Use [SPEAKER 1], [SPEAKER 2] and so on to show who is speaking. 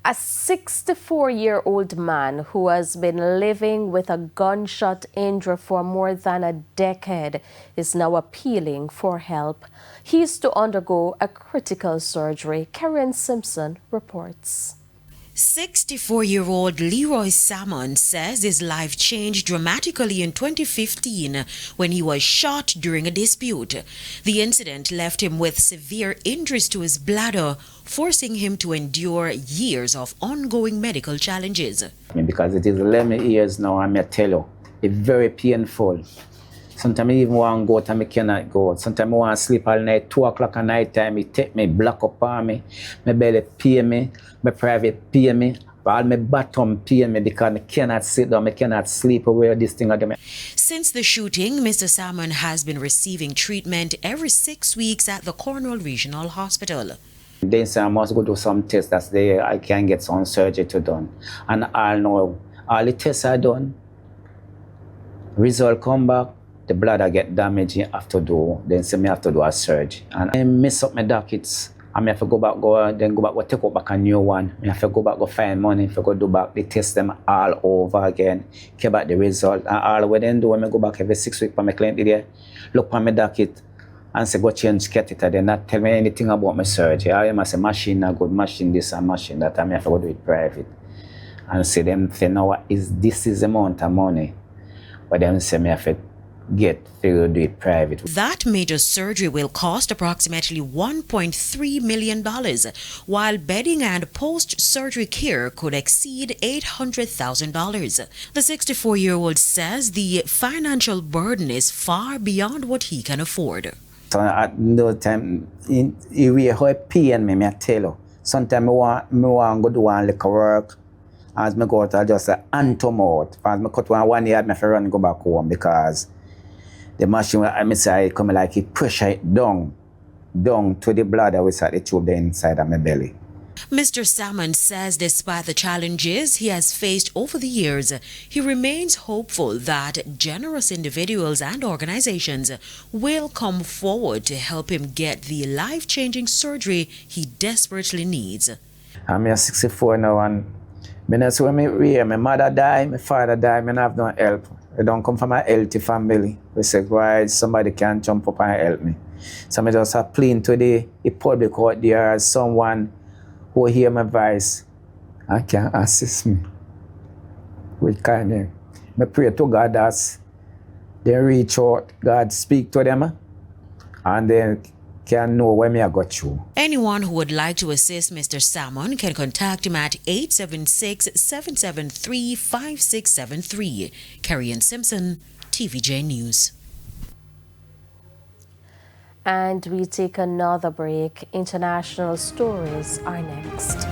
[SPEAKER 1] A 64-year-old man who has been living with a gunshot injury for more than a decade is now appealing for help. He is to undergo a critical surgery. Karen Simpson reports.
[SPEAKER 2] 64-year-old Leroy Salmon says his life changed dramatically in 2015 when he was shot during a dispute. The incident left him with severe injuries to his bladder, forcing him to endure years of ongoing medical challenges.
[SPEAKER 3] Because it is 11 years now, I may tell you, it's very painful. Sometimes I even want to go out and I cannot go out. Sometimes I want to sleep all night, 2 o'clock at night time, it take me, block up on me, my belly pain me, my private pain me, all my bottom pain me because I cannot sit down, I cannot sleep away this thing again.
[SPEAKER 2] Since the shooting, Mr. Salmon has been receiving treatment every 6 weeks at the Cornwall Regional Hospital.
[SPEAKER 3] They say I must go do some tests that's there, I can get some surgery to done. And I know all the tests are done, result come back, the bladder get damaged, you have to do, then say me have to do a surgery. And I mess up my dockets. I have to go back, go take up back a new one. I have to go back, go find money, if I go do back, they test them all over again, get back the result. And all what then do when I go back every 6 weeks for my client there, look on my docket and say go change catheter, they not tell me anything about my surgery. I must say machine a good, machine this and machine that, I have to go do it private. And say them say now this is the amount of money. But then say me have to get to do it private.
[SPEAKER 2] That major surgery will cost approximately $1.3 million, while bedding and post-surgery care could exceed $800,000. The 64-year-old says the financial burden is far beyond what he can afford.
[SPEAKER 3] So at no time, you how it pain me, I tell you. Sometimes I want to go do one little work. As I go out, I just say, antum out. As I cut one yard, I have to run and go back home because the machine, I say, come like it pressure it down to the bladder which at the tube there inside of my belly.
[SPEAKER 2] Mr. Salmon says despite the challenges he has faced over the years, he remains hopeful that generous individuals and organizations will come forward to help him get the life-changing surgery he desperately needs.
[SPEAKER 3] I'm 64 now and when my mother died, my father died, I have no help. I don't come from a healthy family. We say, why somebody can jump up and help me. So I just have plead to the public out there as someone who hear my voice and can assist me with kindness. I pray to God that they reach out, God speak to them, and they can know where I got you.
[SPEAKER 2] Anyone who would like to assist Mr. Salmon can contact him at 876-773-5673. Karen Simpson, TVJ News.
[SPEAKER 1] And we take another break. International stories are next.